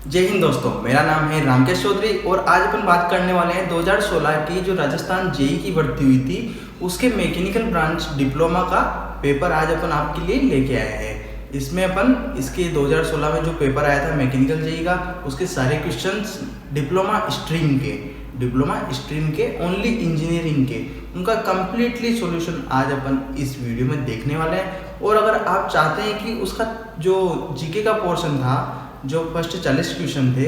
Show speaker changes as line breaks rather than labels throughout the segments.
जय हिंद दोस्तों, मेरा नाम है रामकेश चौधरी और आज अपन बात करने वाले हैं 2016 की जो राजस्थान जेई की भर्ती हुई थी उसके मैकेनिकल ब्रांच डिप्लोमा का पेपर आज अपन आपके लिए लेके आए हैं। इसमें अपन इसके 2016 में जो पेपर आया था मैकेनिकल जेई का उसके सारे क्वेश्चंस डिप्लोमा स्ट्रीम के ओनली इंजीनियरिंग के उनका कंप्लीटली सॉल्यूशन आज अपन इस वीडियो में देखने वाले हैं। और अगर आप चाहते हैं कि उसका जो जीके का पोर्शन था जो फर्स्ट 40 क्वेश्चन थे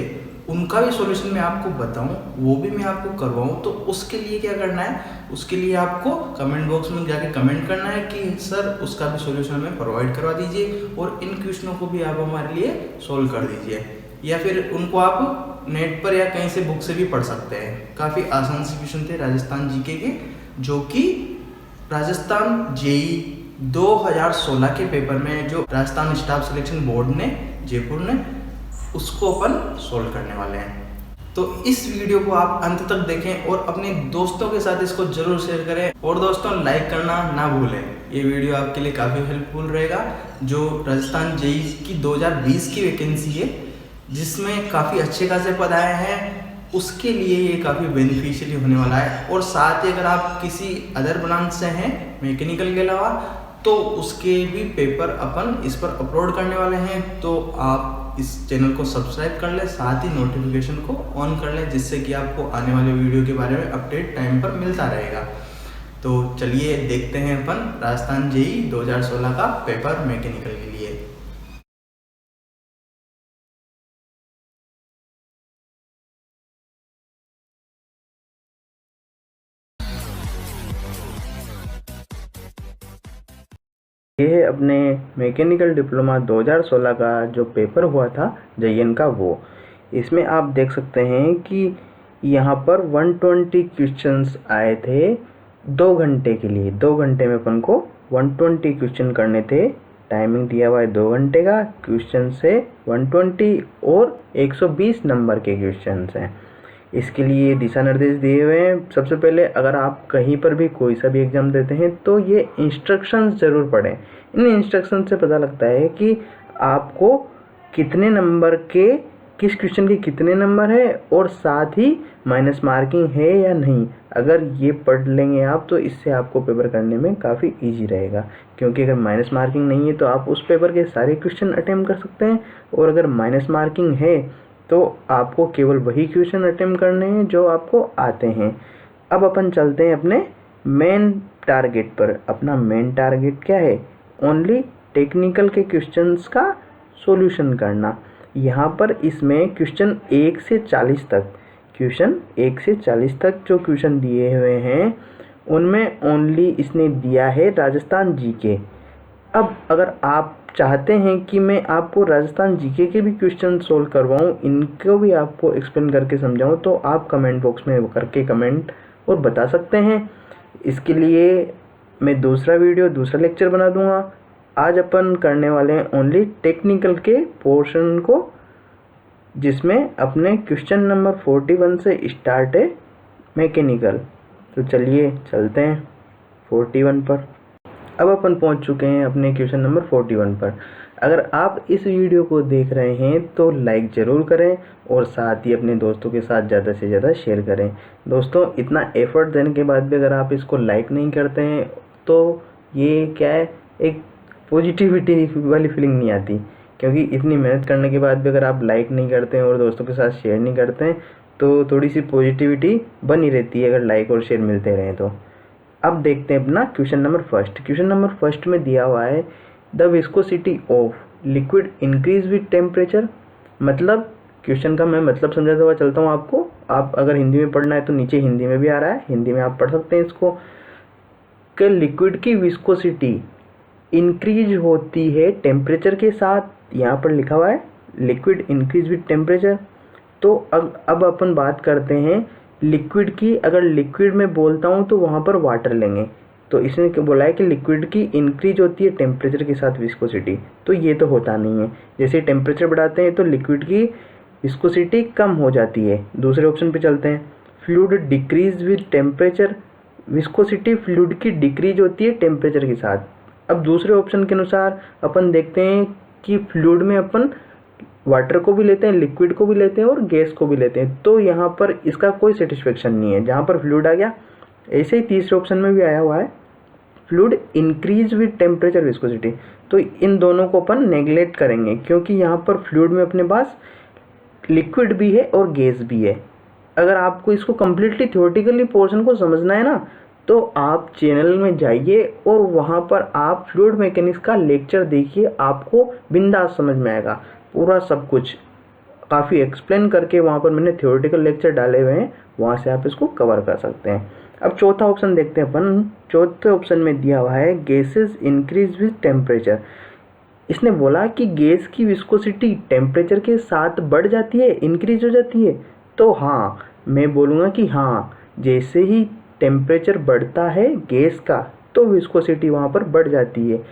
उनका भी सॉल्यूशन मैं आपको बताऊं, वो भी मैं आपको करवाऊं, तो उसके लिए क्या करना है, उसके लिए आपको कमेंट बॉक्स में जाके कमेंट करना है कि सर उसका भी सॉल्यूशन हमें प्रोवाइड करवा दीजिए और इन क्वेश्चनों को भी आप हमारे लिए सॉल्व कर दीजिए, या फिर उनको आप नेट पर या कहीं से बुक से भी पढ़ सकते हैं। काफ़ी आसान से क्वेश्चन थे राजस्थान जीके के, जो कि राजस्थान जेई 2016 के पेपर में जो राजस्थान स्टाफ सिलेक्शन बोर्ड ने जयपुर ने उसको अपन सोल्व करने वाले हैं। तो इस वीडियो को आप अंत तक देखें और अपने दोस्तों के साथ इसको जरूर शेयर करें और दोस्तों लाइक करना ना भूलें। ये वीडियो आपके लिए काफ़ी हेल्पफुल रहेगा। जो राजस्थान जेई की 2020 की वैकेंसी है जिसमें काफ़ी अच्छे खासे पद आए हैं, उसके लिए ये काफ़ी बेनिफिशियली होने वाला है। और साथ ही अगर आप किसी अदर ब्रांच से हैं मैकेनिकल के अलावा तो उसके भी पेपर अपन इस पर अपलोड करने वाले हैं। तो आप इस चैनल को सब्सक्राइब कर लें, साथ ही नोटिफिकेशन को ऑन कर लें, जिससे कि आपको आने वाले वीडियो के बारे में अपडेट टाइम पर मिलता रहेगा। तो चलिए देखते हैं अपन राजस्थान जेई 2016 का पेपर मैकेनिकल के लिए। ये है अपने मैकेनिकल डिप्लोमा 2016 का जो पेपर हुआ था जेईएन का, वो इसमें आप देख सकते हैं कि यहाँ पर 120 क्वेश्चंस आए थे 2 घंटे के लिए। 2 घंटे में अपन को 120 क्वेश्चन करने थे। टाइमिंग दिया हुआ है 2 घंटे का। क्वेश्चन से 120 और 120 नंबर के क्वेश्चन हैं। इसके लिए दिशा निर्देश दिए हुए हैं। सबसे पहले अगर आप कहीं पर भी कोई सा भी एग्ज़ाम देते हैं तो ये इंस्ट्रक्शंस ज़रूर पढ़ें। इन इंस्ट्रक्शन से पता लगता है कि आपको कितने नंबर के किस क्वेश्चन के कितने नंबर है और साथ ही माइनस मार्किंग है या नहीं। अगर ये पढ़ लेंगे आप तो इससे आपको पेपर करने में काफ़ी इजी रहेगा, क्योंकि अगर माइनस मार्किंग नहीं है तो आप उस पेपर के सारे क्वेश्चन अटेम्प्ट कर सकते हैं, और अगर माइनस मार्किंग है तो आपको केवल वही क्वेश्चन अटेम्प्ट करने हैं जो आपको आते हैं। अब अपन चलते हैं अपने मेन टारगेट पर। अपना मेन टारगेट क्या है? ओनली टेक्निकल के क्वेश्चंस का सॉल्यूशन करना। यहाँ पर इसमें क्वेश्चन 1 से 40 तक, क्वेश्चन 1 से 40 तक जो क्वेश्चन दिए हुए हैं उनमें ओनली इसने दिया है राजस्थान जीके। अब अगर आप चाहते हैं कि मैं आपको राजस्थान जीके के भी क्वेश्चन सोल्व करवाऊं, इनको भी आपको एक्सप्लेन करके समझाऊं, तो आप कमेंट बॉक्स में करके कमेंट और बता सकते हैं। इसके लिए मैं दूसरा वीडियो दूसरा लेक्चर बना दूंगा। आज अपन करने वाले हैं ओनली टेक्निकल के पोर्शन को, जिसमें अपने क्वेश्चन नंबर 41 से स्टार्ट है मैकेनिकल। तो चलिए चलते हैं 41 पर। अब अपन पहुंच चुके हैं अपने क्वेश्चन नंबर 41 पर। अगर आप इस वीडियो को देख रहे हैं तो लाइक ज़रूर करें और साथ ही अपने दोस्तों के साथ ज़्यादा से ज़्यादा शेयर करें। दोस्तों, इतना एफर्ट देने के बाद भी अगर आप इसको लाइक नहीं करते हैं तो ये क्या है, एक पॉजिटिविटी वाली फीलिंग नहीं आती, क्योंकि इतनी मेहनत करने के बाद भी अगर आप लाइक नहीं करते हैं और दोस्तों के साथ शेयर नहीं करते हैं तो थोड़ी सी पॉजिटिविटी बनी रहती है अगर लाइक और शेयर मिलते रहें तो। अब देखते हैं अपना question number first. Question number first में दिया हुआ है the viscosity of liquid increase with temperature. मतलब क्वेश्चन का मैं मतलब समझाता हुआ चलता हूँ आपको। आप अगर हिंदी में पढ़ना है तो नीचे हिंदी में भी आ रहा है, हिंदी में आप पढ़ सकते हैं इसको, कि लिक्विड की विस्कोसिटी इंक्रीज होती है टेम्परेचर के साथ। यहाँ पर लिखा हुआ है लिक्विड इंक्रीज विद टेम्परेचर। तो अब अपन बात करते हैं लिक्विड की। अगर लिक्विड में बोलता हूँ तो वहाँ पर वाटर लेंगे, तो इसने बोला है कि लिक्विड की इंक्रीज होती है टेम्परेचर के साथ विस्कोसिटी, तो ये तो होता नहीं है। जैसे टेम्परेचर बढ़ाते हैं तो लिक्विड की विस्कोसिटी कम हो जाती है। दूसरे ऑप्शन पे चलते हैं, fluid decrease with temperature. Viscosity fluid की डिक्रीज होती है टेम्परेचर के साथ। अब दूसरे ऑप्शन के अनुसार अपन देखते हैं कि फ्लूइड में अपन वाटर को भी लेते हैं, लिक्विड को भी लेते हैं और गैस को भी लेते हैं। तो यहाँ पर इसका कोई सेटिस्फेक्शन नहीं है। जहाँ पर फ्लूइड आ गया, ऐसे ही तीसरे ऑप्शन में भी आया हुआ है fluid increase with temperature viscosity. तो इन दोनों को अपन नेग्लेक्ट करेंगे, क्योंकि यहाँ पर फ्लूइड में अपने पास लिक्विड भी है और गैस भी है। अगर आपको इसको कम्प्लीटली थ्योरेटिकली पोर्शन को समझना है ना, तो आप चैनल में जाइए और वहाँ पर आप फ्लूइड मैकेनिक्स का लेक्चर देखिए, आपको बिंदास समझ में आएगा पूरा सब कुछ। काफ़ी एक्सप्लेन करके वहाँ पर मैंने थ्योरेटिकल लेक्चर डाले हुए हैं, वहाँ से आप इसको कवर कर सकते हैं। अब चौथा ऑप्शन देखते हैं अपन। चौथे ऑप्शन में दिया हुआ है गैसेस इंक्रीज विद टेम्परेचर। इसने बोला कि गैस की विस्कोसिटी टेम्परेचर के साथ बढ़ जाती है, इंक्रीज हो जाती है। तो हाँ, मैं बोलूँगा कि हाँ, जैसे ही टेम्परेचर बढ़ता है गैस का, तो विस्कोसिटी वहाँ पर बढ़ जाती है।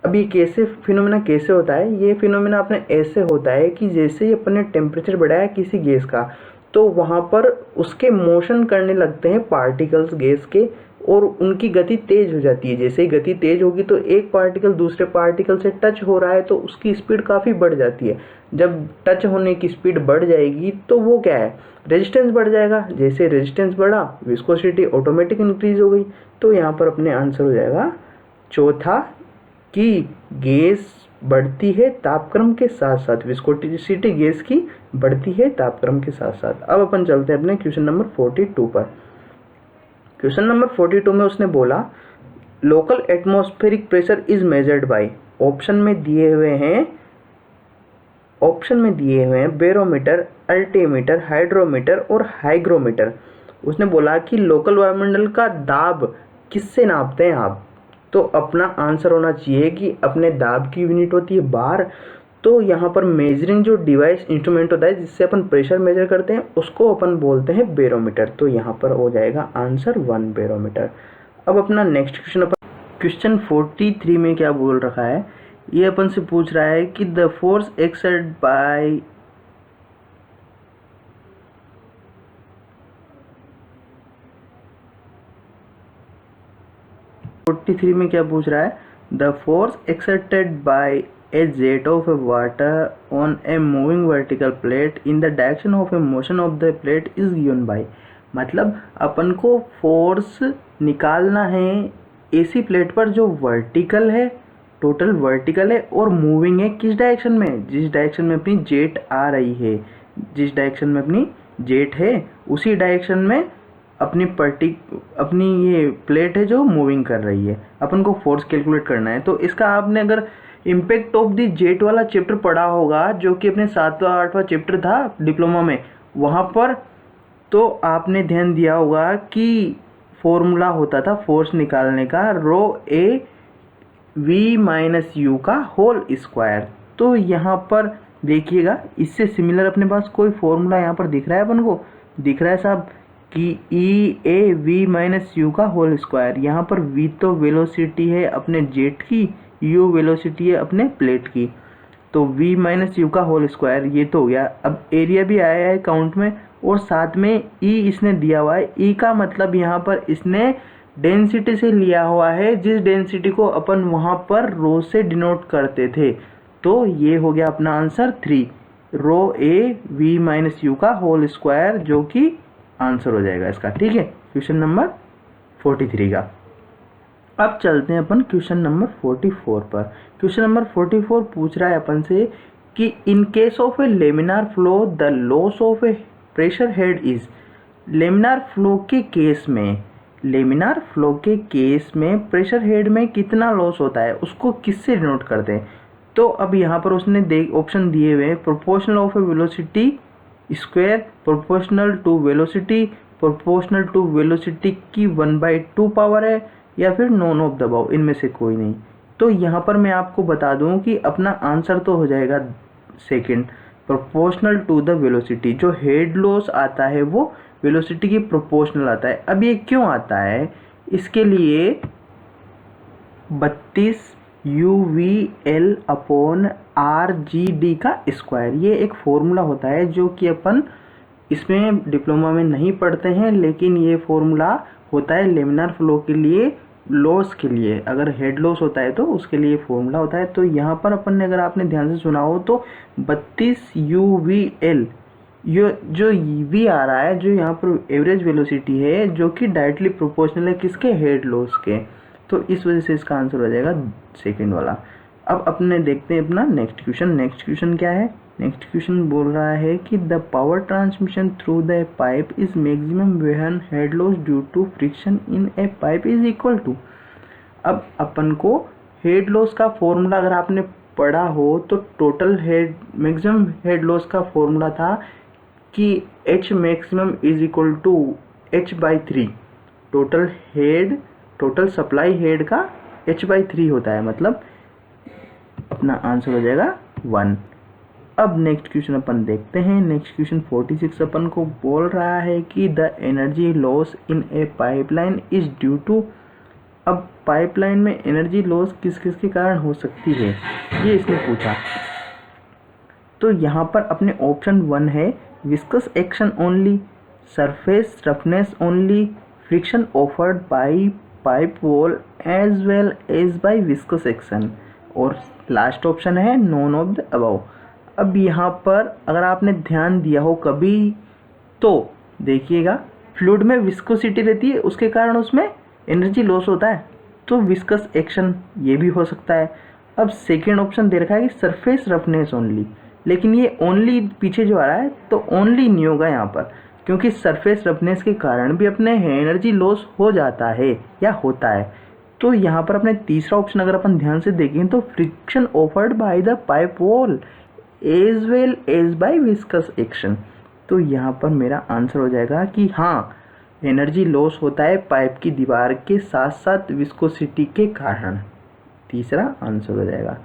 अब ये कैसे फिनोमेना कैसे होता है? ये फिनोमेना अपने ऐसे होता है कि जैसे ही अपने टेम्परेचर बढ़ाया किसी गैस का, तो वहाँ पर उसके मोशन करने लगते हैं पार्टिकल्स गैस के, और उनकी गति तेज हो जाती है। जैसे ही गति तेज होगी तो एक पार्टिकल दूसरे पार्टिकल से टच हो रहा है तो उसकी स्पीड काफ़ी बढ़ जाती है। जब टच होने की स्पीड बढ़ जाएगी तो वो क्या है, रेजिस्टेंस बढ़ जाएगा। जैसे रेजिस्टेंस बढ़ा, विस्कोसिटी ऑटोमेटिक इंक्रीज हो गई। तो यहाँ पर अपने आंसर हो जाएगा चौथा कि गैस बढ़ती है तापक्रम के साथ साथ, विस्कोसिटी गैस की बढ़ती है तापक्रम के साथ साथ। अब अपन चलते हैं अपने क्वेश्चन नंबर 42 पर। क्वेश्चन नंबर 42 में उसने बोला local atmospheric pressure is measured by. Option में दिए हुए हैं बैरोमीटर, अल्टीमीटर, हाइड्रोमीटर और हाइग्रोमीटर। उसने बोला कि लोकल वायुमंडल का दाब किससे नापते हैं आप? तो अपना आंसर होना चाहिए कि अपने दाब की यूनिट होती है बार। तो यहाँ पर मेजरिंग जो डिवाइस इंस्ट्रूमेंट होता है जिससे अपन प्रेशर मेजर करते हैं, उसको अपन बोलते हैं बैरोमीटर। तो यहाँ पर हो जाएगा आंसर 1 बैरोमीटर। अब अपना नेक्स्ट क्वेश्चन अपन क्वेश्चन 43 में क्या बोल रखा है, ये अपन से पूछ रहा है कि द फोर्स एक्सर्टेड बाय में क्या पूछ रहा है, the force exerted by a jet of a water on a moving vertical plate in the direction of a motion of the plate is given by। मतलब अपन को फोर्स निकालना है ऐसी प्लेट पर जो वर्टिकल है, टोटल वर्टिकल है और मूविंग है किस डायरेक्शन में, जिस डायरेक्शन में अपनी जेट आ रही है, जिस डायरेक्शन में अपनी जेट है उसी डायरेक्शन में अपनी ये प्लेट है जो मूविंग कर रही है। अपन को फोर्स कैलकुलेट करना है। तो इसका आपने अगर इम्पैक्ट ऑफ द जेट वाला चैप्टर पढ़ा होगा, जो कि अपने 7वां 8वां चैप्टर था डिप्लोमा में, वहाँ पर तो आपने ध्यान दिया होगा कि फॉर्मूला होता था फोर्स निकालने का रो ए वी माइनस यू का होल स्क्वायर। तो यहाँ पर देखिएगा, इससे सिमिलर अपने पास कोई फॉर्मूला यहाँ पर दिख रहा है अपन को, दिख रहा है साहब कि ई ए वी माइनस यू का होल स्क्वायर। यहाँ पर वी तो वेलोसिटी है अपने जेट की, यू वेलोसिटी है अपने प्लेट की। तो v माइनस यू का होल स्क्वायर ये तो हो गया। अब एरिया भी आया है काउंट में, और साथ में e इसने दिया हुआ है। e का मतलब यहाँ पर इसने डेंसिटी से लिया हुआ है, जिस डेंसिटी को अपन वहाँ पर रो से डिनोट करते थे। तो ये हो गया अपना answer 3 root A V minus U का होल स्क्वायर, जो कि आंसर हो जाएगा इसका। ठीक है, क्वेश्चन नंबर 43 का। अब चलते हैं अपन क्वेश्चन नंबर 44 पर। क्वेश्चन नंबर 44 पूछ रहा है अपन से कि in case of A laminar flow the loss of a pressure head is. Laminar flow के केस में प्रेशर हेड में कितना लॉस होता है, उसको किससे डिनोट करते हैं? तो अब यहाँ पर उसने ऑप्शन दिए हुए हैं proportional of a velocity square, proportional to velocity, proportional to velocity की 1/2 पावर है, या फिर नॉन ऑफ द अबव, इनमें से कोई नहीं। तो यहाँ पर मैं आपको बता दूँ कि अपना आंसर तो हो जाएगा second, proportional to the velocity. जो हेड लॉस आता है वो वेलोसिटी की प्रोपोर्शनल आता है। अब ये क्यों आता है? इसके लिए 32 UVL/RGD का स्क्वायर, ये एक फॉर्मूला होता है जो कि अपन इसमें डिप्लोमा में नहीं पढ़ते हैं, लेकिन ये फॉर्मूला होता है लेमिनार फ्लो के लिए लॉस के लिए, अगर हेड लॉस होता है तो उसके लिए फॉर्मूला होता है। तो यहाँ पर अपन ने, अगर आपने ध्यान से सुना हो तो 32 UVL, ये जो वी आ रहा है, जो यहाँ पर एवरेज वेलोसिटी है, जो कि डायरेक्टली प्रोपोर्शनल है किसके, हेड लॉस के। तो इस वजह से इसका आंसर हो जाएगा सेकेंड वाला। अब अपने देखते हैं अपना नेक्स्ट क्वेश्चन। नेक्स्ट क्वेश्चन क्या है? नेक्स्ट क्वेश्चन बोल रहा है कि the power transmission through the pipe is maximum when head loss due to friction in a pipe is equal to. अब अपन को हेड लॉस का फॉर्मूला अगर आपने पढ़ा हो तो total head maximum head loss का फॉर्मूला था कि H maximum is equal to H/3। Total supply head का H/3 होता है, मतलब अपना आंसर हो जाएगा 1। अब नेक्स्ट क्वेश्चन अपन देखते हैं। नेक्स्ट क्वेश्चन 46 अपन को बोल रहा है कि the energy loss in a pipeline is due to. अब पाइपलाइन में एनर्जी लॉस किस किस के कारण हो सकती है, ये इसने पूछा। तो यहाँ पर अपने ऑप्शन 1 है viscous action only, surface roughness only, friction offered by pipe wall as well as by viscous action, और लास्ट ऑप्शन है नॉन ऑफ द अबव। अब यहाँ पर अगर आपने ध्यान दिया हो कभी तो देखिएगा, फ्लूइड में विस्कोसिटी रहती है, उसके कारण उसमें एनर्जी लॉस होता है, तो विस्कस एक्शन ये भी हो सकता है। अब सेकेंड ऑप्शन दे रखा है कि सरफेस रफनेस ओनली, लेकिन ये ओनली पीछे जो आ रहा है तो ओनली नहीं होगा यहाँ पर, क्योंकि सरफेस रफनेस के कारण भी अपने एनर्जी लॉस हो जाता है या होता है। तो यहाँ पर अपने तीसरा ऑप्शन अगर अपन ध्यान से देखें तो friction offered by the pipe wall as well as by viscous action. तो यहाँ पर मेरा आंसर हो जाएगा कि हाँ, एनर्जी लॉस होता है पाइप की दीवार के साथ साथ विस्कोसिटी के कारण। तीसरा आंसर हो जाएगा।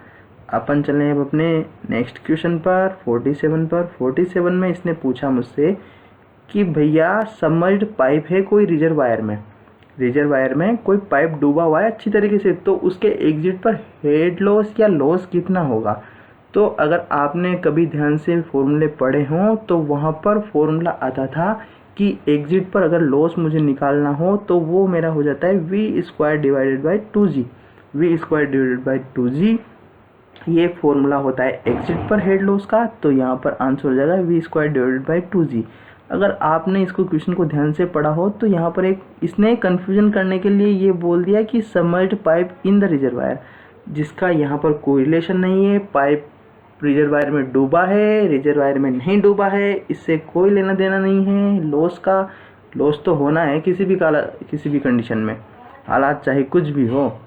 अपन चलें अब अपने नेक्स्ट क्वेश्चन पर 47 पर। 47 में इसने पूछा मुझसे कि भैया सबमर्ज्ड पाइप है कोई रिजर्वायर में कोई पाइप डूबा हुआ है अच्छी तरीके से, तो उसके एग्जिट पर हेड लॉस या लॉस कितना होगा। तो अगर आपने कभी ध्यान से फॉर्मूले पढ़े हों तो वहाँ पर फॉर्मूला आता था कि एग्जिट पर अगर लॉस मुझे निकालना हो तो वो मेरा हो जाता है V² divided by 2G। V² divided by 2G ये फॉर्मूला होता है एग्जिट पर हेड लॉस का। तो यहाँ पर आंसर हो जाएगा V² डिवाइडेड बाई 2G। अगर आपने इसको क्वेश्चन को ध्यान से पढ़ा हो तो यहाँ पर एक इसने कन्फ्यूजन करने के लिए ये बोल दिया कि submerged pipe in the reservoir, जिसका यहाँ पर कोई रिलेशन नहीं है। पाइप रिजर्वायर में डूबा है, रिजर्वायर में नहीं डूबा है, इससे कोई लेना देना नहीं है। लॉस तो होना है किसी भी कंडीशन में, हालात चाहे कुछ भी हो।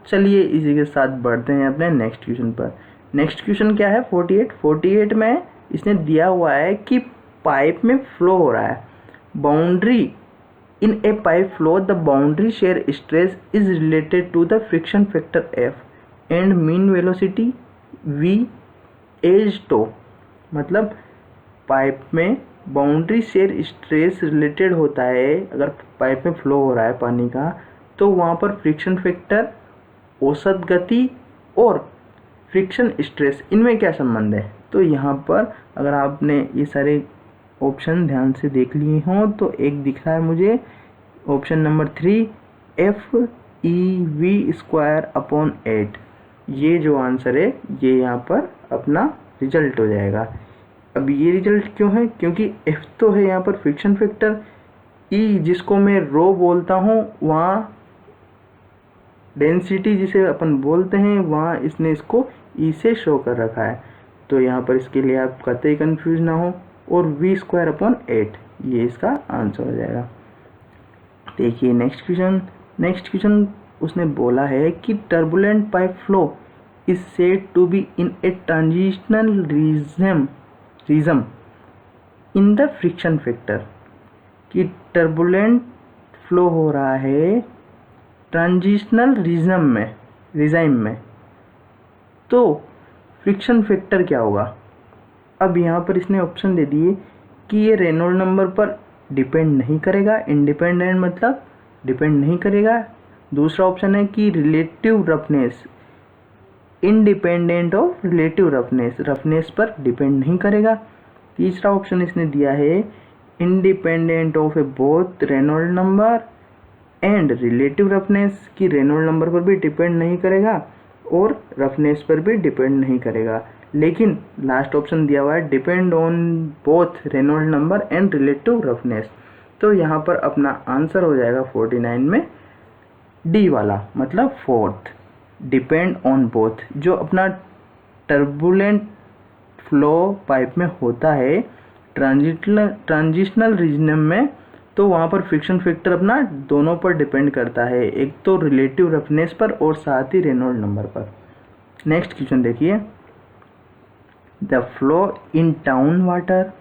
चलिए इसी के साथ बढ़ते हैं अपने नेक्स्ट क्वेश्चन पर। नेक्स्ट क्वेश्चन क्या है 48 में इसने दिया हुआ है कि पाइप में फ्लो हो रहा है, boundary in a pipe flow the boundary shear stress is related to the friction factor F and mean velocity V as to. मतलब पाइप में बाउंड्री शेयर स्ट्रेस रिलेटेड होता है, अगर पाइप में फ्लो हो रहा है पानी का तो वहाँ पर फ्रिक्शन फैक्टर, औसत गति और फ्रिक्शन स्ट्रेस, इनमें क्या संबंध है। तो यहाँ पर अगर आपने ये सारे ऑप्शन ध्यान से देख लिए हों तो एक दिख रहा है मुझे ऑप्शन नंबर 3 FeV²/8। ये जो आंसर है ये यहाँ पर अपना रिजल्ट हो जाएगा। अब ये रिजल्ट क्यों है, क्योंकि F तो है यहाँ पर फ्रिक्शन फैक्टर, E जिसको मैं रो बोलता हूँ, वहाँ डेंसिटी जिसे अपन बोलते हैं, वहाँ इसने इसको E से शो कर रखा है। तो यहाँ पर इसके लिए आप कतई कंफ्यूज ना हो, और V²/8 ये इसका आंसर हो जाएगा। देखिए नेक्स्ट क्वेश्चन उसने बोला है कि turbulent pipe flow is said to be in a transitional region in the friction factor. कि टर्बुलेंट फ्लो हो रहा है ट्रांजिशनल रीजन में, तो फ्रिक्शन फैक्टर क्या होगा। अब यहाँ पर इसने ऑप्शन दे दिए कि ये रेनॉल्ड नंबर पर डिपेंड नहीं करेगा, इंडिपेंडेंट मतलब डिपेंड नहीं करेगा। दूसरा ऑप्शन है कि relative roughness, independent of relative roughness पर डिपेंड नहीं करेगा। तीसरा ऑप्शन इसने दिया है independent of a both Reynold number and relative roughness की रेनॉल्ड नंबर पर भी डिपेंड नहीं करेगा और रफनेस पर भी डिपेंड नहीं करेगा, लेकिन लास्ट ऑप्शन दिया हुआ है depend on both Reynold number and relative roughness. तो यहाँ पर अपना आंसर हो जाएगा 49 में डी वाला, मतलब फोर्थ, डिपेंड ऑन बोथ। जो अपना टर्बुलेंट फ्लो पाइप में होता है ट्रांजिशनल रीजन में, तो वहाँ पर फ्रिक्शन फैक्टर अपना दोनों पर डिपेंड करता है, एक तो रिलेटिव रफनेस पर और साथ ही रेनॉल्ड नंबर पर। नेक्स्ट क्वेश्चन देखिए, the flow in town water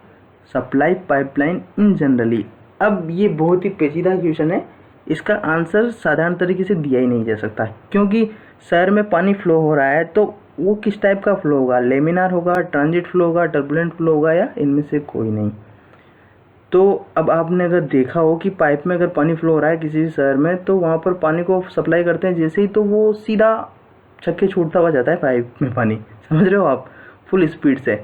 supply pipeline in generally. अब ये बहुत ही पेचीदा क्वेश्चन है, इसका आंसर साधारण तरीके से दिया ही नहीं जा सकता, क्योंकि शहर में पानी फ्लो हो रहा है तो वो किस टाइप का फ्लो होगा, लेमिनार होगा, ट्रांजिट फ्लो होगा, टर्बुलेंट फ्लो होगा, या इनमें से कोई नहीं। तो अब आपने अगर देखा हो कि पाइप में अगर पानी फ्लो हो रहा है किसी भी शहर में, तो वहाँ पर पानी को सप्लाई करते हैं जैसे ही, तो वो सीधा छक्के छूटता हुआ जाता है पाइप में पानी, समझ रहे हो आप, फुल स्पीड से।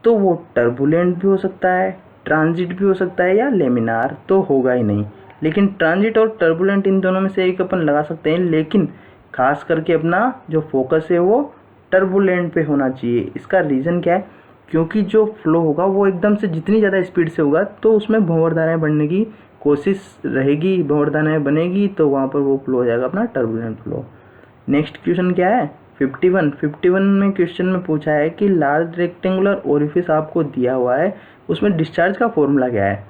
तो वो टर्बुलेंट भी हो सकता है, ट्रांजिट भी हो सकता है, या लेमिनार तो होगा ही नहीं। लेकिन ट्रांजिट और टर्बुलेंट इन दोनों में से एक अपन लगा सकते हैं, लेकिन खास करके अपना जो फोकस है वो टर्बुलेंट पे होना चाहिए। इसका रीज़न क्या है, क्योंकि जो फ्लो होगा वो एकदम से जितनी ज़्यादा स्पीड से होगा तो उसमें भंवरधाराएँ बनने की कोशिश रहेगी, भंवरधाराएँ बनेगी, तो वहाँ पर वो फ्लो हो जाएगा अपना टर्बुलेंट फ्लो। नेक्स्ट क्वेश्चन क्या है, 51 में क्वेश्चन में पूछा है कि लार्ज रेक्टेंगुलर ओरिफिस आपको दिया हुआ है, उसमें डिस्चार्ज का फॉर्मूला क्या है।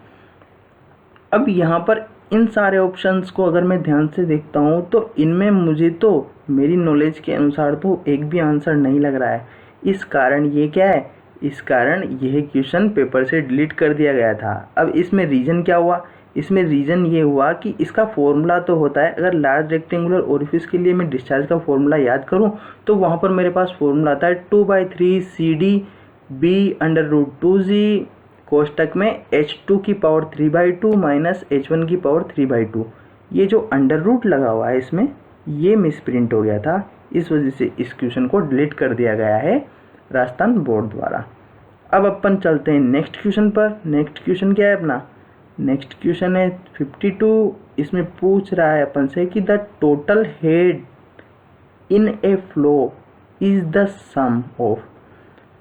अब यहाँ पर इन सारे ऑप्शंस को अगर मैं ध्यान से देखता हूँ तो इनमें मुझे तो मेरी नॉलेज के अनुसार तो एक भी आंसर नहीं लग रहा है। इस कारण ये क्या है, इस कारण यह क्वेश्चन पेपर से डिलीट कर दिया गया था। अब इसमें रीज़न क्या हुआ, इसमें रीज़न ये हुआ कि इसका फॉर्मूला तो होता है, अगर लार्ज रेक्टेंगुलर ओरिफिस के लिए मैं डिस्चार्ज का फॉर्मूला याद करूं तो वहाँ पर मेरे पास फॉर्मूला आता है 2/3 CD B/√2G कोष्टक में H2⁻³ माइनस H1⁻³/2। ये जो अंडर रूट लगा हुआ है इसमें ये मिसप्रिंट हो गया था, इस वजह से इस क्वेश्चन को डिलीट कर दिया गया है राजस्थान बोर्ड द्वारा। अब अपन चलते हैं नेक्स्ट क्वेश्चन पर। नेक्स्ट क्वेश्चन क्या है अपना, नेक्स्ट क्वेश्चन है 52। इसमें पूछ रहा है अपन से कि the total head in a flow is the sum of.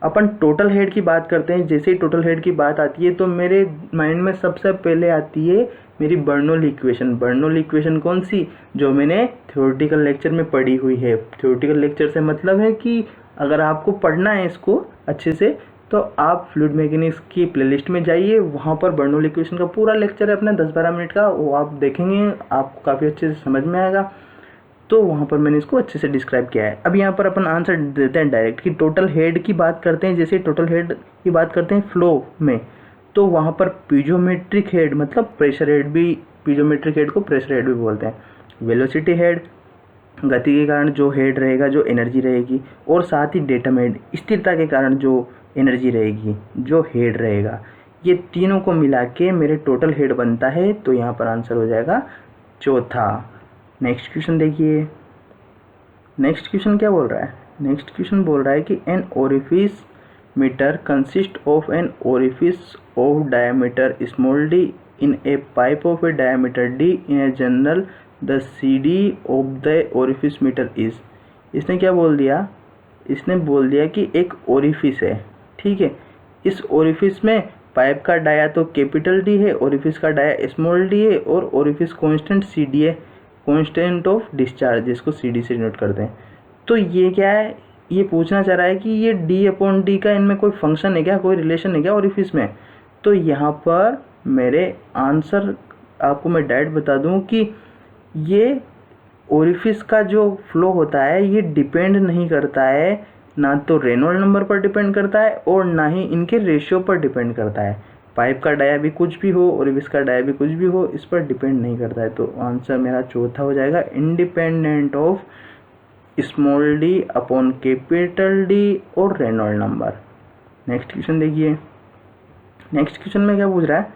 अपन टोटल हेड की बात करते हैं, जैसे ही टोटल हेड की बात आती है तो मेरे माइंड में सबसे पहले आती है मेरी बर्नौली इक्वेशन। बर्नौली इक्वेशन कौन सी, जो मैंने थ्योरेटिकल लेक्चर में पढ़ी हुई है। थ्योरेटिकल लेक्चर से मतलब है कि अगर आपको पढ़ना है इसको अच्छे से तो आप फ्लूइड मैकेनिक्स की प्लेलिस्ट में जाइए, वहाँ पर बर्नौली इक्वेशन का पूरा लेक्चर है अपना 10-12 मिनट का, वो आप देखेंगे, आपको काफ़ी अच्छे से समझ में आएगा। तो वहाँ पर मैंने इसको अच्छे से डिस्क्राइब किया है। अब यहाँ पर अपन आंसर देते हैं डायरेक्ट कि टोटल हेड की बात करते हैं। जैसे टोटल हेड की बात करते हैं फ्लो में, तो वहाँ पर पीजोमेट्रिक हेड मतलब प्रेशर हेड भी, पीजोमेट्रिक हेड को प्रेशर हेड भी बोलते हैं। वेलोसिटी हेड गति के कारण जो हेड रहेगा, जो एनर्जी रहेगी, और साथ ही डेटम हेड स्थिरता के कारण जो एनर्जी रहेगी, जो हेड रहेगा, ये तीनों को मिला के मेरे टोटल हेड बनता है। तो यहाँ पर आंसर हो जाएगा चौथा। नेक्स्ट क्वेश्चन देखिए, नेक्स्ट क्वेश्चन क्या बोल रहा है, नेक्स्ट क्वेश्चन बोल रहा है कि an orifice meter consist of an orifice of diameter small d in a pipe of a diameter d in a general the CD of the orifice meter is. इसने क्या बोल दिया, इसने बोल दिया कि एक ओरिफिस है, ठीक है, इस ओरिफिस में पाइप का डाया तो कैपिटल D है, ओरिफिस का डाया स्मॉल d है, और ओरिफिस कांस्टेंट CD है, कांस्टेंट ऑफ डिस्चार्ज, जिसको CD से डिनोट करते हैं। तो ये क्या है, ये पूछना चाह रहा है कि ये D/D का इनमें कोई फंक्शन है क्या, कोई रिलेशन है क्या ओरिफिस में। तो यहाँ पर मेरे आंसर आपको मैं डायरेक्ट बता दूँ कि ये ओरिफिस का जो फ्लो होता है ये डिपेंड नहीं करता है, ना तो रेनॉल्ड नंबर पर डिपेंड करता है और ना ही इनके रेशियो पर डिपेंड करता है। पाइप का डाया भी कुछ भी हो, ओरिफिस का डाया भी कुछ भी हो, इस पर डिपेंड नहीं करता है। तो आंसर मेरा चौथा हो जाएगा, independent of small d upon capital D और रेनॉल्ड नंबर। नेक्स्ट क्वेश्चन देखिए, नेक्स्ट क्वेश्चन में क्या पूछ रहा है,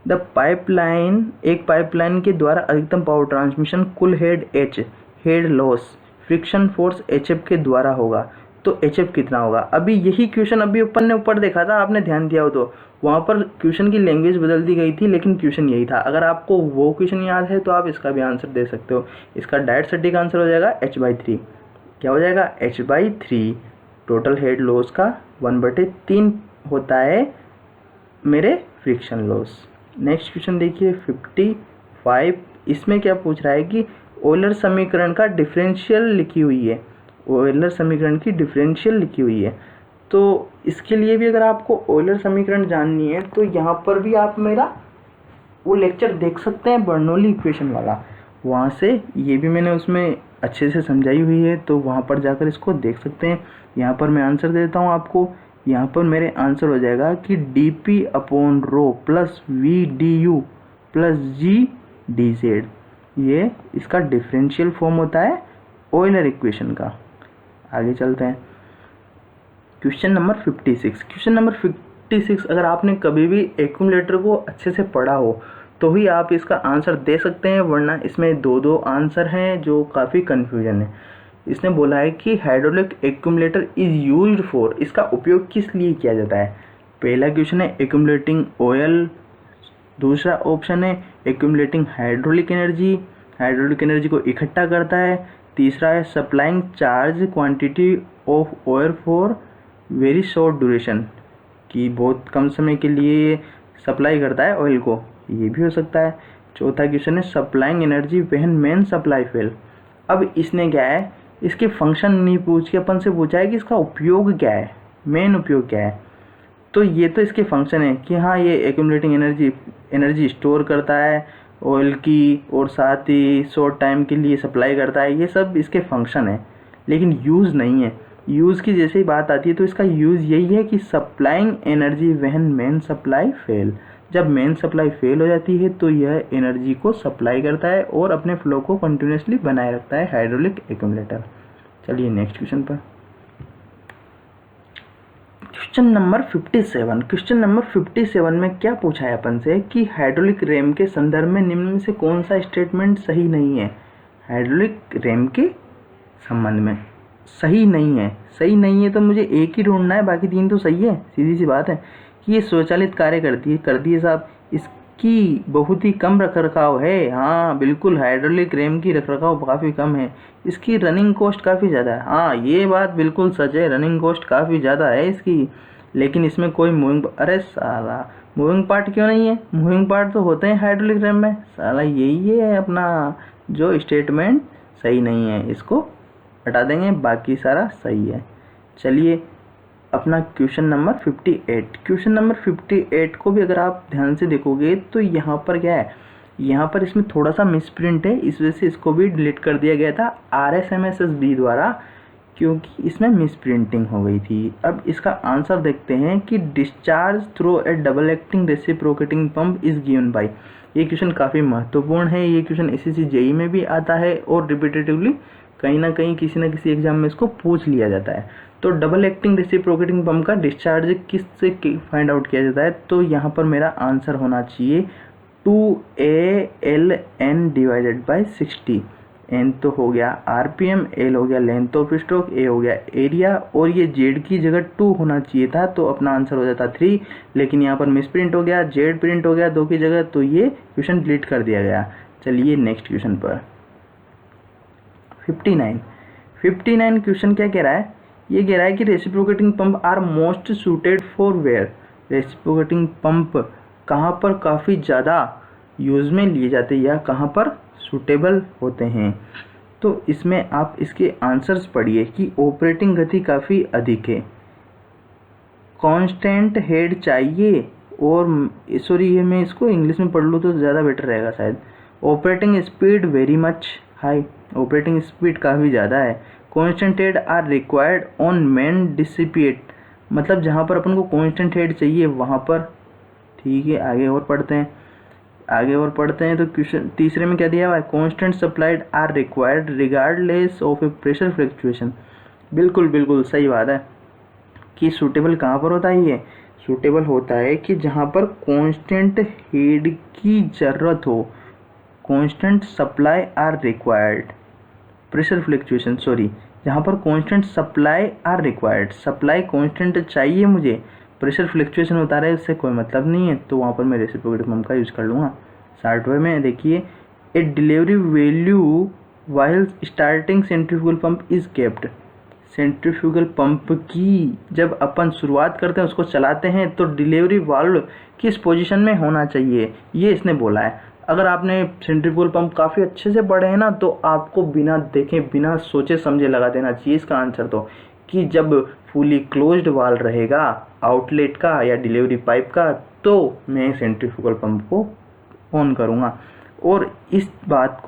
द पाइपलाइन, एक पाइपलाइन के द्वारा अधिकतम पावर ट्रांसमिशन कुल head H, head loss friction force HF के द्वारा होगा। तो HF कितना होगा। अभी यही क्वेश्चन अभी अपन ने ऊपर देखा था, आपने ध्यान दिया हो तो वहाँ पर क्वेश्चन की लैंग्वेज बदल दी गई थी, लेकिन क्वेश्चन यही था। अगर आपको वो क्वेश्चन याद है तो आप इसका भी आंसर दे सकते हो। इसका डायरेक्ट सटीक आंसर हो जाएगा H/3। क्या हो जाएगा, H/3 टोटल हेड लॉस का 1/3 होता है मेरे फ्रिक्शन लॉस। नेक्स्ट क्वेश्चन देखिए 55। इसमें क्या पूछ रहा है कि ऑयलर समीकरण का डिफरेंशियल लिखी हुई है, ऑयलर समीकरण की डिफरेंशियल लिखी हुई है। तो इसके लिए भी अगर आपको ऑयलर समीकरण जाननी है तो यहाँ पर भी आप मेरा वो लेक्चर देख सकते हैं, बर्नौली इक्वेशन वाला। वहाँ से ये भी मैंने उसमें अच्छे से समझाई हुई है, तो वहाँ पर जाकर इसको देख सकते हैं। यहाँ पर मैं आंसर देता हूँ आपको। यहाँ पर मेरे आंसर हो जाएगा कि dP/ρ plus VdU plus GdZ, ये इसका डिफरेंशियल फॉर्म होता है ऑयलर इक्वेशन का। आगे चलते हैं क्वेश्चन नंबर 56। क्वेश्चन नंबर 56 अगर आपने कभी भी एक्यूमुलेटर को अच्छे से पढ़ा हो तो ही आप इसका आंसर दे सकते हैं, वरना इसमें दो आंसर हैं जो काफ़ी कन्फ्यूजन है। इसने बोला है कि hydraulic accumulator is used for, इसका उपयोग किस लिए किया जाता है। पहला क्वेश्चन है एक्यूमुलेटिंग ऑयल, दूसरा ऑप्शन है accumulating hydraulic energy, hydraulic energy को इकट्ठा करता है, तीसरा है supplying charge quantity of oil for very short duration, कि बहुत कम समय के लिए सप्लाई करता है ऑयल को, ये भी हो सकता है। चौथा क्वेश्चन है supplying energy when main supply fail. अब इसने क्या है, इसके फंक्शन नहीं पूछ के अपन से पूछा है कि इसका उपयोग क्या है, मेन उपयोग क्या है। तो ये तो इसके फंक्शन है कि हाँ ये एक्यूमुलेटिंग एनर्जी स्टोर करता है ऑयल की, और साथ ही शॉर्ट टाइम के लिए सप्लाई करता है, ये सब इसके फंक्शन है, लेकिन यूज़ नहीं है। यूज़ की जैसे ही बात आती है तो इसका यूज़ यही है कि supplying energy when main supply fail, जब मेन सप्लाई फेल हो जाती है तो यह एनर्जी को सप्लाई करता है और अपने फ्लो को कंटिन्यूसली बनाए रखता है हाइड्रोलिक एक्यूमुलेटर। चलिए नेक्स्ट क्वेश्चन पर। Question number 57। क्वेश्चन नंबर 57 में क्या पूछा है अपन से कि हाइड्रोलिक रैम के संदर्भ में निम्न में से कौन सा स्टेटमेंट सही नहीं है। हाइड्रोलिक रैम के संबंध में सही नहीं है, सही नहीं है तो मुझे एक ही ढूंढना है, बाकी तीन तो सही है। सीधी सी बात है कि ये स्वचालित कार्य करती है साहब, इसकी बहुत ही कम रखरखाव है। हाँ बिल्कुल, हाइड्रोलिक रैम की रखरखाव काफ़ी कम है, इसकी रनिंग कॉस्ट काफ़ी ज़्यादा है। हाँ ये बात बिल्कुल सच है, रनिंग कॉस्ट काफ़ी ज़्यादा है इसकी, लेकिन इसमें कोई अरे साला मूविंग पार्ट क्यों नहीं है, मूविंग पार्ट तो होते हैं हाइड्रोलिक रैम में। साला यही है अपना जो स्टेटमेंट सही नहीं है, इसको हटा देंगे, बाकी सारा सही है। चलिए अपना क्वेश्चन नंबर 58। क्वेश्चन नंबर 58 को भी अगर आप ध्यान से देखोगे तो यहाँ पर क्या है, यहाँ पर इसमें थोड़ा सा मिसप्रिंट है, इस वजह से इसको भी डिलीट कर दिया गया था RSMSSB द्वारा, क्योंकि इसमें मिसप्रिंटिंग हो गई थी। अब इसका आंसर देखते हैं कि discharge through A double acting reciprocating pump is given by. ये क्वेश्चन काफ़ी महत्वपूर्ण है, ये क्वेश्चन SSC JEE में भी आता है और रिपीटेटिवली कहीं ना कहीं किसी न किसी एग्जाम में इसको पूछ लिया जाता है। तो डबल एक्टिंग रेसिप्रोकेटिंग पंप का डिस्चार्ज किससे फाइंड आउट किया जाता है, तो यहाँ पर मेरा आंसर होना चाहिए 2ALN डिवाइडेड बाय 60। N तो हो गया RPM, L हो गया लेंथ ऑफ स्ट्रोक, A हो गया एरिया, और ये Z की जगह 2 होना चाहिए था तो अपना आंसर हो जाता 3, लेकिन यहाँ पर मिस प्रिंट हो गया, Z प्रिंट हो गया 2 की जगह, तो ये क्वेश्चन डिलीट कर दिया गया। चलिए नेक्स्ट क्वेश्चन पर 59 क्वेश्चन क्या कह रहा है, ये कह रहा है कि reciprocating pump are most suited for where. Reciprocating pump कहाँ पर काफ़ी ज़्यादा यूज़ में लिए जाते हैं या कहाँ पर सूटेबल होते हैं। तो इसमें आप इसके आंसर्स पढ़िए कि ऑपरेटिंग गति काफ़ी अधिक है, कांस्टेंट हेड चाहिए, और सॉरी ये मैं इसको इंग्लिश में पढ़ लूँ तो ज़्यादा बेटर रहेगा शायद। Operating speed very much high, operating speed काफ़ी ज़्यादा है। Constant head are required on main dissipate, मतलब जहाँ पर अपन को कांस्टेंट हेड चाहिए वहाँ पर। ठीक है आगे और पढ़ते हैं तो क्वेश्चन तीसरे में क्या दिया हुआ है, constant supplied are required regardless of a pressure fluctuation. बिल्कुल सही बात है कि सूटेबल कहाँ पर होता है, ये सूटेबल होता है कि जहाँ पर कांस्टेंट हेड की ज़रूरत हो, constant supply are required pressure fluctuation, sorry जहाँ पर constant supply are required, supply constant चाहिए मुझे, प्रेशर फ्लक्चुएशन होता रहे उससे कोई मतलब नहीं है, तो वहाँ पर मैं रेसिप्रोकेटिंग पंप का यूज़ कर लूँगा। 60वें में देखिए, a delivery value while starting centrifugal pump is kept. Centrifugal pump की जब अपन शुरुआत करते हैं उसको चलाते हैं तो डिलीवरी वाल्व किस पोजीशन में होना चाहिए, ये इसने बोला है। अगर आपने सेंट्रीफ्यूगल पंप काफ़ी अच्छे से पढ़े हैं ना, तो आपको बिना देखे बिना सोचे समझे लगा देना चाहिए इसका आंसर, तो कि जब फुली क्लोज्ड वाल्व रहेगा आउटलेट का या डिलीवरी पाइप का, तो मैं सेंट्रीफ्यूगल पंप को ऑन करूँगा। और इस बात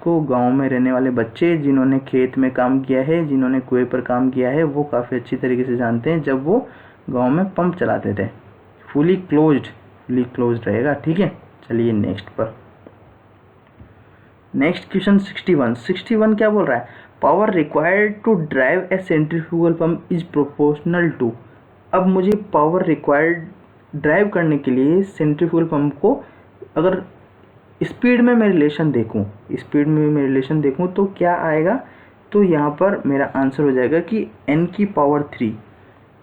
को गांव में रहने वाले बच्चे जिन्होंने खेत में काम किया है, जिन्होंने कुएं पर काम किया है, वो काफ़ी अच्छी तरीके से जानते हैं जब वो गांव में पंप चलाते थे। फुली क्लोज्ड रहेगा, ठीक है। चलिए नेक्स्ट पर, नेक्स्ट क्वेश्चन 61 क्या बोल रहा है, power required to drive a centrifugal pump is proportional to. अब मुझे पावर रिक्वायर्ड ड्राइव करने के लिए सेंट्रीफ्यूगल पंप को अगर स्पीड में मैं रिलेशन देखूं तो क्या आएगा, तो यहाँ पर मेरा आंसर हो जाएगा कि n की पावर 3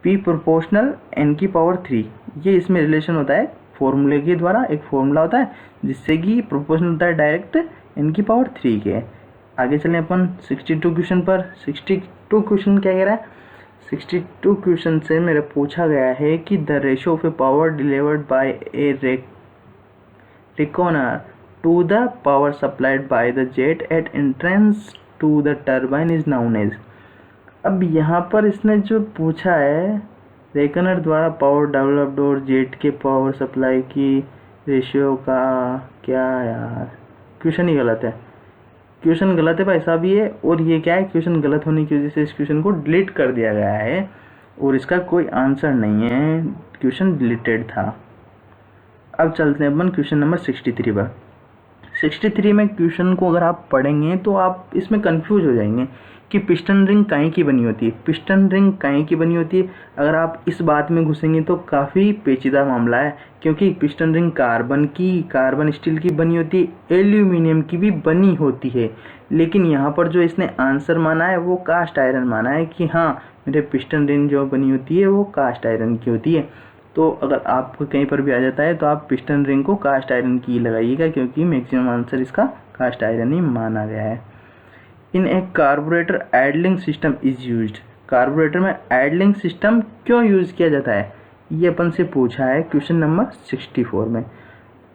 P प्रोपोर्शनल n की पावर 3, ये इसमें रिलेशन होता है फॉर्मूले के द्वारा। एक फॉर्मूला होता है जिससे कि प्रोपोर्शनल होता है डायरेक्ट n की पावर 3 के। आगे चलें अपन 62 क्वेश्चन पर। 62 क्वेश्चन क्या कह रहा है, 62 क्वेश्चन से मेरा पूछा गया है कि the ratio of A power delivered by A reconer to the power supplied by the jet at entrance to the turbine is known as। अब यहाँ पर इसने जो पूछा है रेकनर द्वारा पावर डेवलप्ड और जेट के पावर सप्लाई की रेशियो का, क्या यार क्वेश्चन ही गलत है, क्वेश्चन गलत है भाई साहब ये। और ये क्या है, क्वेश्चन गलत होने की वजह से इस क्वेश्चन को डिलीट कर दिया गया है और इसका कोई आंसर नहीं है, क्वेश्चन डिलीटेड था। अब चलते हैं अपन क्वेश्चन नंबर 63 पर। 63 में क्वेश्चन को अगर आप पढ़ेंगे तो आप इसमें कंफ्यूज हो जाएंगे कि पिस्टन रिंग काहे की बनी होती है, पिस्टन रिंग काहे की बनी होती है। अगर आप इस बात में घुसेंगे तो काफ़ी पेचीदा मामला है, क्योंकि पिस्टन रिंग कार्बन स्टील की बनी होती है, एल्यूमिनियम की भी बनी होती है। लेकिन यहाँ पर जो इसने आंसर माना है वो कास्ट आयरन माना है कि हाँ मेरे पिस्टन रिंग जो बनी होती है वो कास्ट आयरन की होती है। तो अगर आपको कहीं पर भी आ जाता है तो आप पिस्टन रिंग को कास्ट आयरन की लगाइएगा, क्योंकि मैक्सिमम आंसर इसका कास्ट आयरन ही माना गया है। In a carburettor idling system is used. Carburettor में आइडलिंग सिस्टम क्यों यूज़ किया जाता है, ये अपन से पूछा है क्वेश्चन नंबर 64 में।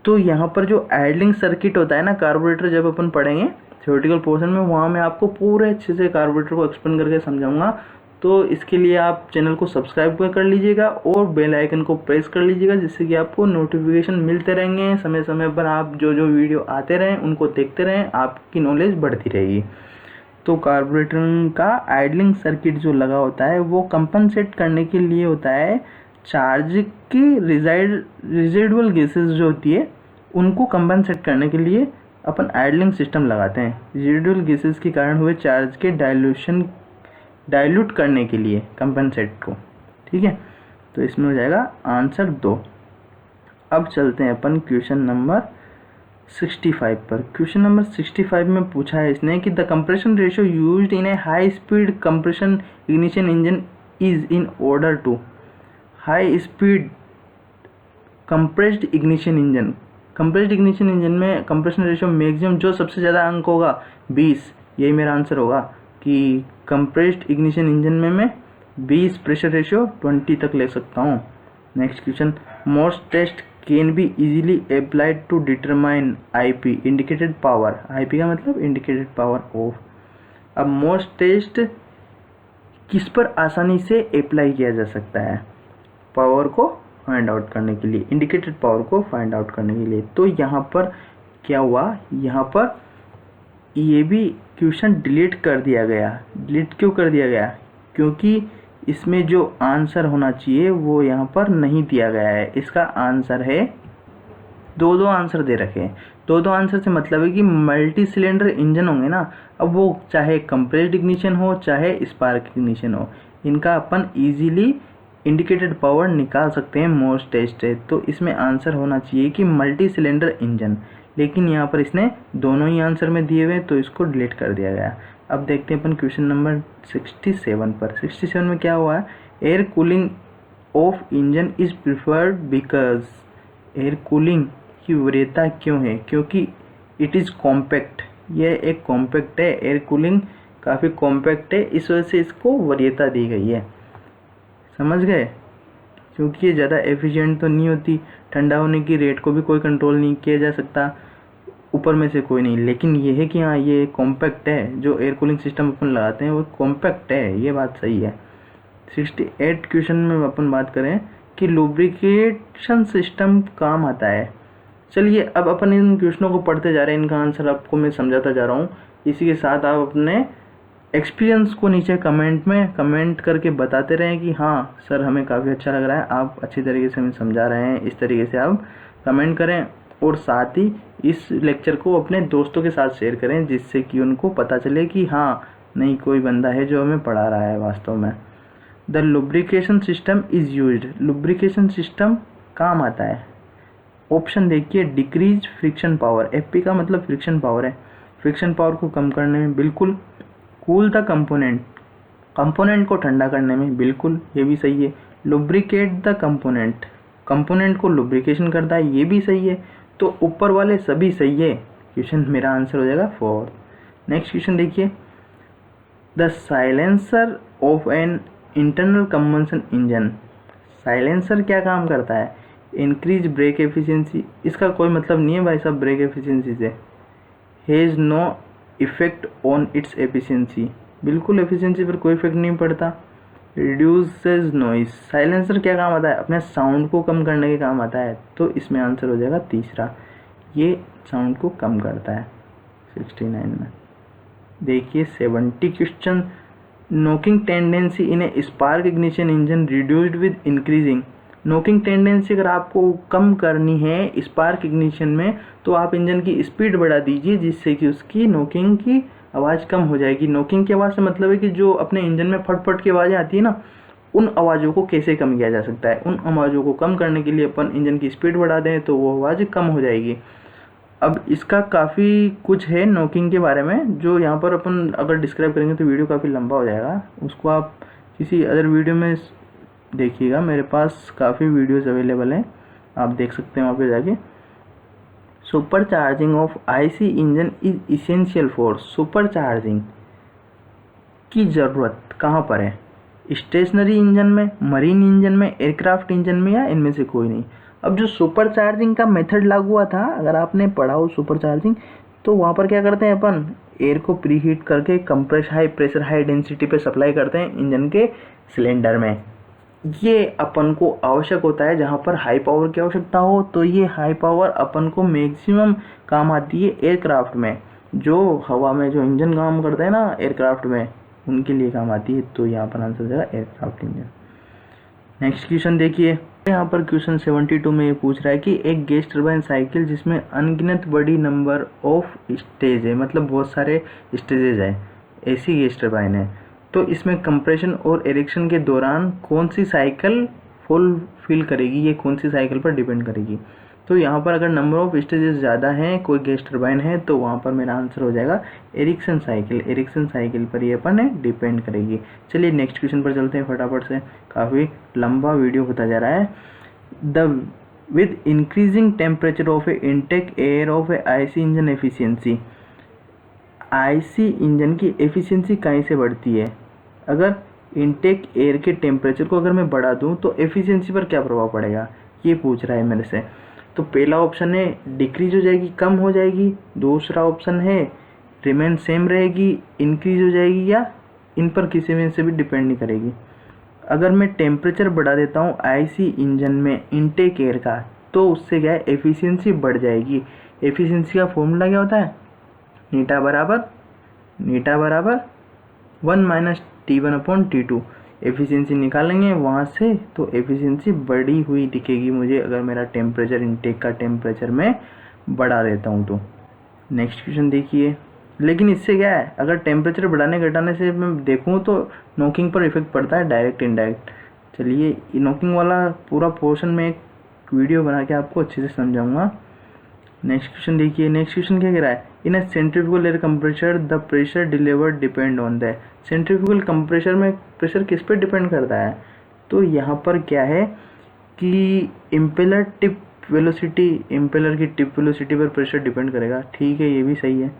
तो यहाँ पर जो आइडलिंग सर्किट होता है ना कार्बोरेटर, जब अपन पढ़ेंगे थ्योरेटिकल पोर्शन में, वहाँ मैं आपको पूरे अच्छे से कार्बोरेटर को एक्सप्लेन करके समझाऊंगा। तो इसके लिए आप चैनल को सब्सक्राइब कर लीजिएगा और बेल आइकन को प्रेस कर लीजिएगा, जिससे कि आपको नोटिफिकेशन मिलते रहेंगे समय समय पर। आप जो वीडियो आते रहें उनको देखते रहें, आपकी नॉलेज बढ़ती रहेगी। तो कार्बोरेटर का आइडलिंग सर्किट जो लगा होता है वो कंपनसेट करने के लिए होता है। चार्ज की रिजिडुअल गैसेस जो होती है उनको कंपनसेट करने के लिए अपन आइडलिंग सिस्टम लगाते हैं। रिजिडुअल गैसेस के कारण हुए चार्ज के डाइल्यूट करने के लिए कंपनसेट को, ठीक है। तो इसमें हो जाएगा आंसर 2। अब चलते हैं अपन क्वेश्चन नंबर 65 पर। क्वेश्चन नंबर 65 में पूछा है इसने कि the compression ratio used in a high speed compression ignition engine is in order to. High speed compressed ignition engine में कंप्रेशन रेशियो मैक्सिमम जो सबसे ज़्यादा अंक होगा 20, यही मेरा आंसर होगा कि कंप्रेस्ड इग्निशन इंजन में मैं 20 प्रेशर रेशियो 20 तक ले सकता हूँ। Next question, most test can be easily applied to determine IP indicated power. IP का मतलब इंडिकेटेड पावर ऑफ। अब मोस्ट टेस्ट किस पर आसानी से अप्लाई किया जा सकता है, पावर को फाइंड आउट करने के लिए, इंडिकेटेड पावर को फाइंड आउट करने के लिए। तो यहाँ पर क्या हुआ, यहाँ पर ये भी क्वेश्चन डिलीट कर दिया गया। डिलीट क्यों कर दिया गया, क्योंकि इसमें जो आंसर होना चाहिए वो यहाँ पर नहीं दिया गया है। इसका आंसर है, दो आंसर दे रखे हैं। दो आंसर से मतलब है कि मल्टी सिलेंडर इंजन होंगे ना, अब वो चाहे कंप्रेस्ड इग्निशन हो चाहे स्पार्क इग्निशन हो, इनका अपन इजीली इंडिकेटेड पावर निकाल सकते हैं मोस्ट टेस्ट है। तो इसमें आंसर होना चाहिए कि मल्टी सिलेंडर इंजन। लेकिन यहाँ पर इसने दोनों ही आंसर में दिए हुए, तो इसको डिलीट कर दिया गया। अब देखते हैं अपन क्वेश्चन नंबर 67 पर। 67 में क्या हुआ है, air cooling of engine is preferred because, air cooling की वरीयता क्यों है, क्योंकि इट इज़ कॉम्पैक्ट, यह एक कॉम्पैक्ट है, एयर कूलिंग काफ़ी कॉम्पैक्ट है, इस वजह से इसको वरीयता दी गई है। समझ गए, क्योंकि ये ज़्यादा एफिशिएंट तो नहीं होती, ठंडा होने की रेट को भी कोई कंट्रोल नहीं किया जा सकता, ऊपर में से कोई नहीं, लेकिन ये है कि हाँ ये कॉम्पैक्ट है, जो एयर कूलिंग सिस्टम अपन लगाते हैं वो कॉम्पैक्ट है, ये बात सही है। 68 क्वेश्चन में अपन बात करें कि लुब्रिकेशन सिस्टम काम आता है। चलिए अब अपन इन क्वेश्चनों को पढ़ते जा रहे हैं, इनका आंसर आपको मैं समझाता जा रहा हूँ। इसी के साथ आप अपने एक्सपीरियंस को नीचे कमेंट में कमेंट करके बताते रहें कि हाँ सर हमें काफ़ी अच्छा लग रहा है, आप अच्छी तरीके से हमें समझा रहे हैं, इस तरीके से आप कमेंट करें। और साथ ही इस लेक्चर को अपने दोस्तों के साथ शेयर करें, जिससे कि उनको पता चले कि हाँ नहीं कोई बंदा है जो हमें पढ़ा रहा है वास्तव में। The lubrication system is used, lubrication system काम आता है। ऑप्शन देखिए, डिक्रीज फ्रिक्शन पावर, एफपी का मतलब फ्रिक्शन पावर है, फ्रिक्शन पावर को कम करने में बिल्कुल। कूल द कंपोनेंट, कंपोनेंट को ठंडा करने में बिल्कुल, ये भी सही है। लुब्रिकेट द कंपोनेंट, कंपोनेंट को लुब्रिकेशन करता है, ये भी सही है। तो ऊपर वाले सभी सही है, क्वेश्चन मेरा आंसर हो जाएगा 4। नेक्स्ट क्वेश्चन देखिए, the silencer of an internal combustion engine, silencer क्या काम करता है, इंक्रीज ब्रेक एफिशिएंसी, इसका कोई मतलब नहीं है भाई साहब ब्रेक एफिशिएंसी से। Has no effect on its efficiency, बिल्कुल एफिशिएंसी पर कोई इफेक्ट नहीं पड़ता। रिड्यूसेस नॉइस, साइलेंसर क्या काम आता है, अपने साउंड को कम करने के काम आता है, तो इसमें आंसर हो जाएगा तीसरा, ये साउंड को कम करता है। 69 में देखिए 70 question, knocking tendency in A spark ignition engine reduced with increasing, knocking tendency अगर आपको कम करनी है स्पार्क इग्निशन में, तो आप इंजन की स्पीड बढ़ा दीजिए, जिससे कि उसकी नॉकिंग की आवाज़ कम हो जाएगी। नॉकिंग की आवाज़ से मतलब है कि जो अपने इंजन में फट फट की आवाज़ें आती है ना, उन आवाज़ों को कैसे कम किया जा सकता है, उन आवाज़ों को कम करने के लिए अपन इंजन की स्पीड बढ़ा दें तो वो आवाज़ कम हो जाएगी। अब इसका काफ़ी कुछ है नॉकिंग के बारे में, जो यहाँ पर अपन अगर डिस्क्राइब करेंगे तो वीडियो काफ़ी लंबा हो जाएगा, उसको आप किसी अदर वीडियो में देखिएगा। मेरे पास काफ़ी वीडियोस अवेलेबल हैं, आप देख सकते हैं वहाँ पे जाके। Super charging of IC engine is essential for, super charging की ज़रूरत कहाँ पर है, स्टेशनरी इंजन में, मरीन इंजन में, एयरक्राफ्ट इंजन में, या इनमें से कोई नहीं। अब जो सुपर चार्जिंग का मेथड लागू हुआ था, अगर आपने पढ़ा हो सुपर चार्जिंग, तो वहाँ पर क्या करते हैं अपन, एयर को प्री हीट करके compress high pressure high density पे सप्लाई करते हैं इंजन के सिलेंडर में। ये अपन को आवश्यक होता है जहाँ पर हाई पावर की आवश्यकता हो, तो ये हाई पावर अपन को मैक्सिमम काम आती है एयरक्राफ्ट में, जो हवा में जो इंजन काम करते हैं ना एयरक्राफ्ट में, उनके लिए काम आती है। तो यहाँ पर आंसर हो जाएगा एयरक्राफ्ट इंजन। नेक्स्ट क्वेश्चन देखिए, यहाँ पर क्वेश्चन 72 में ये पूछ रहा है कि एक गैस टरबाइन साइकिल जिसमें अनगिनत बड़ी नंबर ऑफ स्टेज है, मतलब बहुत सारे स्टेजेज है, ऐसी गैस टरबाइन है, तो इसमें कंप्रेशन और इरेक्शन के दौरान कौन सी साइकिल फुलफिल करेगी, ये कौन सी साइकिल पर डिपेंड करेगी। तो यहाँ पर अगर नंबर ऑफ स्टेजेस ज़्यादा हैं, कोई गैस टरबाइन है, तो वहाँ पर मेरा आंसर हो जाएगा एरिक्सन साइकिल, एरिक्सन साइकिल पर ये अपन डिपेंड करेगी। चलिए नेक्स्ट क्वेश्चन पर चलते हैं फटाफट से, काफ़ी लंबा वीडियो होता जा रहा है। The with increasing temperature of A intake air of A IC engine efficiency, IC engine की एफिशिएंसी कहीं से बढ़ती है, अगर इनटेक एयर के टेम्परेचर को अगर मैं बढ़ा दूं तो एफिशिएंसी पर क्या प्रभाव पड़ेगा, ये पूछ रहा है मेरे से। तो पहला ऑप्शन है डिक्रीज हो जाएगी, कम हो जाएगी, दूसरा ऑप्शन है रिमेन सेम रहेगी, इंक्रीज हो जाएगी, या इन पर किसी में से भी डिपेंड नहीं करेगी। अगर मैं टेम्परेचर बढ़ा देता हूँ आईसी इंजन में इनटेक एयर का, तो उससे क्या है एफिशिएंसी बढ़ जाएगी। एफिशिएंसी का फॉर्मूला क्या होता है, नीटा बराबर 1 - T1/T2, एफिशिएंसी निकालेंगे वहाँ से, तो एफिशिएंसी बढ़ी हुई दिखेगी मुझे अगर मेरा टेम्परेचर इनटेक का टेम्परेचर मैं बढ़ा देता हूँ तो। नेक्स्ट क्वेश्चन देखिए, लेकिन इससे क्या है, अगर टेम्परेचर बढ़ाने घटाने से मैं देखूँ तो नॉकिंग पर इफेक्ट पड़ता है डायरेक्ट इनडायरेक्ट। चलिए नॉकिंग वाला पूरा पोर्शन में एक वीडियो बना के आपको अच्छे से समझाऊँगा। नेक्स्ट क्वेश्चन देखिए, नेक्स्ट क्वेश्चन क्या कह रहा है, in a centrifugal air compressor the pressure delivered depend on the. Centrifugal compressor में प्रेशर किस पे डिपेंड करता है, तो यहाँ पर क्या है कि इम्पेलर टिप वेलोसिटी, इम्पेलर की टिप वेलोसिटी पर प्रेशर डिपेंड करेगा। ठीक है, ये भी सही है।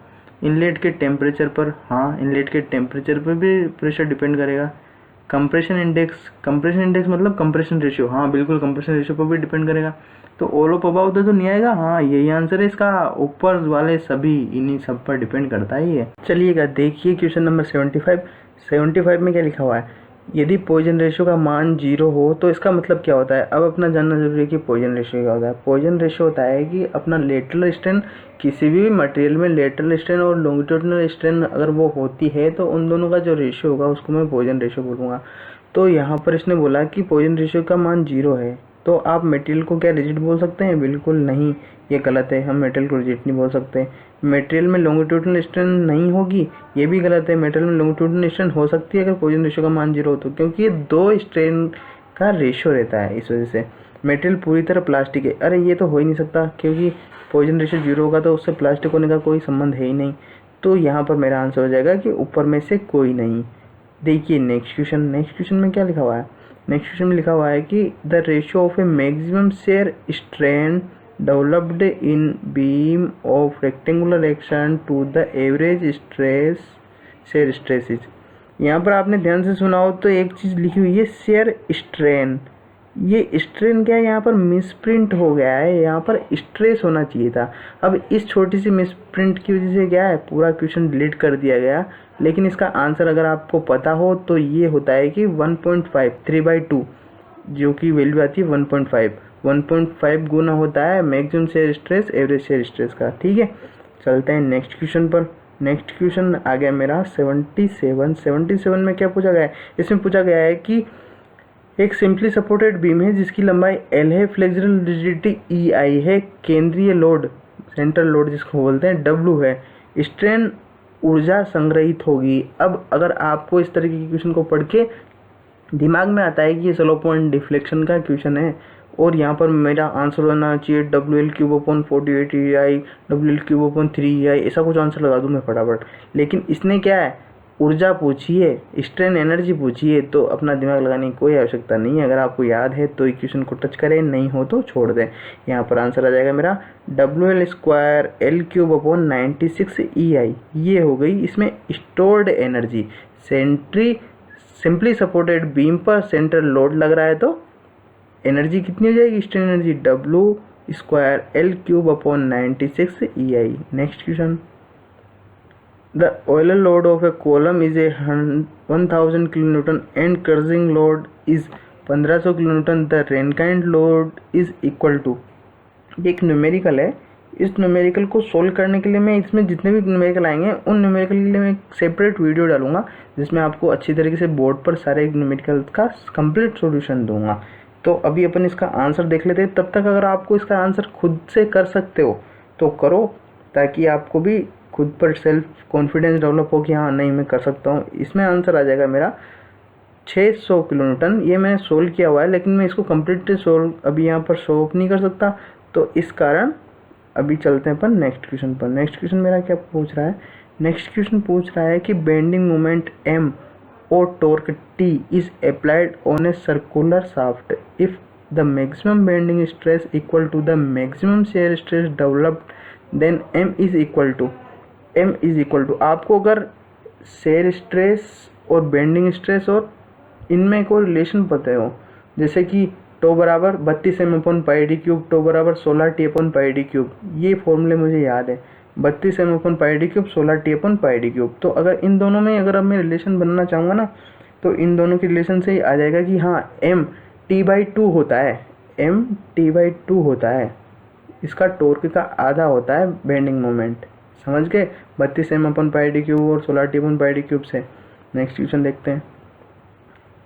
इनलेट के टेम्परेचर पर, हाँ इनलेट के टेम्परेचर पर भी प्रेशर डिपेंड करेगा। कंप्रेशन इंडेक्स मतलब कंप्रेशन रेशियो, हाँ बिल्कुल कंप्रेशन रेशियो पर भी डिपेंड करेगा। तो ऑल ऑफ अबाउट तो नहीं आएगा, हाँ यही आंसर है इसका, ऊपर वाले सभी इन्हीं सब पर डिपेंड करता है ये। चलिएगा देखिए क्वेश्चन नंबर 75 में क्या लिखा हुआ है, यदि पॉइजन रेशियो का मान 0 हो तो इसका मतलब क्या होता है। अब अपना जानना जरूरी है कि पॉइजन रेशियो क्या होता है। पॉइजन रेशियो होता है कि अपना लेटरल स्ट्रेन, किसी भी मटेरियल में लेटरल स्ट्रेन और लॉन्गिट्यूडिनल स्ट्रेन अगर वो होती है तो उन दोनों का जो रेशियो होगा उसको मैं पॉइजन रेशियो बोलूँगा। तो यहाँ पर इसने बोला कि पॉइजन रेशियो का मान 0 है, तो आप मटेरियल को क्या रिजिड बोल सकते हैं, बिल्कुल नहीं, ये गलत है, हम मटेरियल को रिजिड नहीं बोल सकते। मटेरियल में लॉन्गिट्यूडिनल स्ट्रेन नहीं होगी, ये भी गलत है, मटेरियल में लॉन्गिट्यूडिनल स्ट्रेन हो सकती है अगर पॉइजन रेशियो का मान 0 हो तो, क्योंकि ये 2 स्ट्रेन का रेशियो रहता है, इस वजह से। मटेरियल पूरी तरह प्लास्टिक है, अरे ये तो हो ही नहीं सकता, क्योंकि पॉइजन रेशियो 0 होगा तो उससे प्लास्टिक होने का कोई संबंध है ही नहीं। तो यहाँ पर मेरा आंसर हो जाएगा कि ऊपर में से कोई नहीं। देखिए नेक्स्ट क्वेश्चन में क्या लिखा हुआ है, नेक्स्ट क्वेश्चन में लिखा हुआ है कि the ratio of a maximum shear strain developed in beam of rectangular action to the average stress shear stresses. यहाँ पर आपने ध्यान से सुना हो तो एक चीज़ लिखी हुई है शेयर स्ट्रेन, ये स्ट्रेन क्या है, यहाँ पर मिसप्रिंट हो गया है, यहाँ पर स्ट्रेस होना चाहिए था। अब इस छोटी सी मिसप्रिंट की वजह से क्या है, पूरा क्वेश्चन डिलीट कर दिया गया। लेकिन इसका आंसर अगर आपको पता हो तो ये होता है कि 1.5 3/2, जो कि वैल्यू आती है 1.5 गुना होता है maximum shear stress average shear stress का। ठीक है, चलते हैं नेक्स्ट क्वेश्चन पर। नेक्स्ट क्वेश्चन आ गया मेरा 77 में क्या पूछा गया है, इसमें पूछा गया है कि एक सिंपली सपोर्टेड बीम है जिसकी लंबाई L है, फ्लेक्सुरल रिजिडिटी EI है, केंद्रीय लोड सेंट्रल लोड जिसको बोलते हैं W है, स्ट्रेन ऊर्जा संग्रहित होगी। अब अगर आपको इस तरीके के क्वेश्चन को पढ़ के दिमाग में आता है कि ये स्लो पॉइंट डिफ्लेक्शन का क्वेश्चन है और यहाँ पर मेरा आंसर होना चाहिए WL3/48 EI, WL3/3 EI, ऐसा कुछ आंसर लगा दूँ मैं फटाफट। लेकिन इसने क्या है, ऊर्जा पूछी है, स्ट्रेन एनर्जी पूछी है, तो अपना दिमाग लगाने की कोई आवश्यकता नहीं है। अगर आपको याद है तो इक्वेशन को टच करें, नहीं हो तो छोड़ दें। यहाँ पर आंसर आ जाएगा मेरा WL² L³/96 EI, ये हो गई इसमें stored energy. Simply supported beam पर सेंट्रल लोड लग रहा है तो एनर्जी कितनी हो जाएगी, strain energy W² L³/96 EI। Next question, the Euler load of a column is a 1000 kN and crushing load is 1500 kN. The Rankine load is equal to, एक numerical है, इस न्यूमेरिकल को सोल्व करने के लिए मैं इसमें जितने भी न्यूमेरिकल आएंगे उन न्यूमेरिकल के लिए मैं एक सेपरेट वीडियो डालूंगा जिसमें आपको अच्छी तरीके से बोर्ड पर सारे न्यूमेरिकल का कंप्लीट सॉल्यूशन दूंगा। तो अभी अपन इसका आंसर देख लेते हैं, तब तक अगर आपको इसका आंसर खुद से कर सकते हो तो करो, ताकि आपको भी खुद पर सेल्फ कॉन्फिडेंस डेवलप हो कि हाँ नहीं मैं कर सकता हूँ। इसमें आंसर आ जाएगा मेरा 600 किलोन्यूटन। ये मैंने सोल्व किया हुआ है लेकिन मैं इसको कम्प्लीटली सोल्व अभी यहाँ पर शो ऑफ नहीं कर सकता, तो इस कारण अभी चलते हैं अपन नेक्स्ट क्वेश्चन पर। नेक्स्ट क्वेश्चन मेरा क्या पूछ रहा है, नेक्स्ट क्वेश्चन पूछ रहा है कि बेंडिंग मोमेंट M और torque T is applied on a circular shaft if the maximum bending stress equal to the maximum shear stress developed then M is equal to आपको अगर शेयर स्ट्रेस और bending stress और इनमें कोई relation पता हो, जैसे कि टो बराबर 32 m/πd³, टो बराबर 16 t/πd³, ये फॉर्मूले मुझे याद है, 32 m/πd³, 16 t/πd³। तो अगर इन दोनों में अगर अब मैं रिलेशन बनना चाहूँगा ना तो इन दोनों के रिलेशन से ही आ जाएगा कि हाँ M t/2 होता है, M t/2 होता है, इसका टॉर्क का आधा होता है बेंडिंग मोमेंट। समझ गए, 32 m/πd³ और 16 t/πd³ से। नेक्स्ट क्वेश्चन देखते हैं।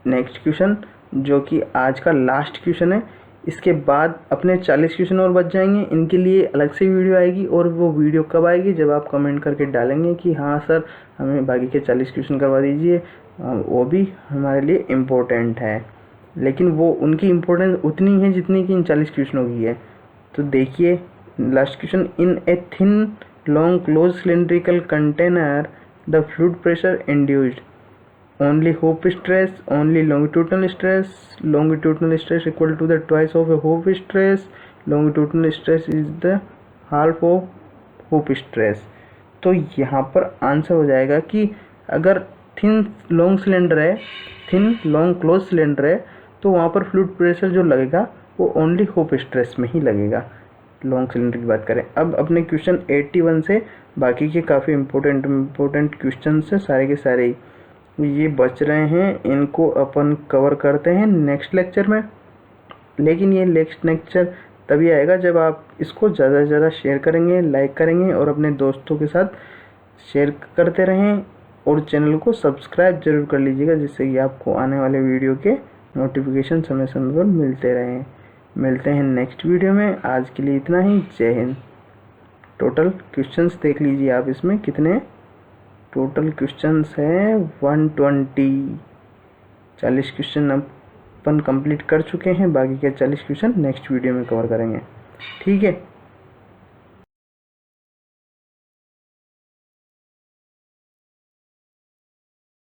नेक्स्ट क्वेश्चन जो कि आज का लास्ट क्वेश्चन है, इसके बाद अपने 40 क्वेश्चन और बच जाएंगे, इनके लिए अलग से वीडियो आएगी। और वो वीडियो कब आएगी, जब आप कमेंट करके डालेंगे कि हाँ सर हमें बाकी के 40 क्वेश्चन करवा दीजिए, वो भी हमारे लिए इम्पोर्टेंट है। लेकिन वो उनकी इम्पोर्टेंस उतनी है जितनी कि इन 40 क्वेश्चनों की है। तो देखिए last question, in a thin long close cylindrical container the fluid pressure induced only hoop stress, only longitudinal stress equal to the twice of a hoop stress, longitudinal stress is the half of hoop stress। तो यहाँ पर answer हो जाएगा कि अगर thin long cylinder है, thin long close cylinder है, तो वहाँ पर फ्लूइड प्रेशर जो लगेगा वो ओनली होप स्ट्रेस में ही लगेगा, लॉन्ग सिलेंडर की बात करें। अब अपने क्वेश्चन 81 से बाकी के काफ़ी इम्पोर्टेंट क्वेश्चन से सारे के सारे ये बच रहे हैं, इनको अपन कवर करते हैं नेक्स्ट लेक्चर में। लेकिन ये नेक्स्ट लेक्चर तभी आएगा जब आप इसको ज़्यादा से ज़्यादा शेयर करेंगे, लाइक करेंगे और अपने दोस्तों के साथ शेयर करते रहें और चैनल को सब्सक्राइब जरूर कर लीजिएगा, जिससे कि आपको आने वाले वीडियो के नोटिफिकेशन समय समय पर मिलते रहें। मिलते हैं नेक्स्ट वीडियो में, आज के लिए इतना ही। जय हिंद। टोटल क्वेश्चंस देख लीजिए आप, इसमें कितने टोटल क्वेश्चंस हैं 120। 40 क्वेश्चन अपन कंप्लीट कर चुके हैं, बाकी के 40 क्वेश्चन नेक्स्ट वीडियो में कवर करेंगे। ठीक है।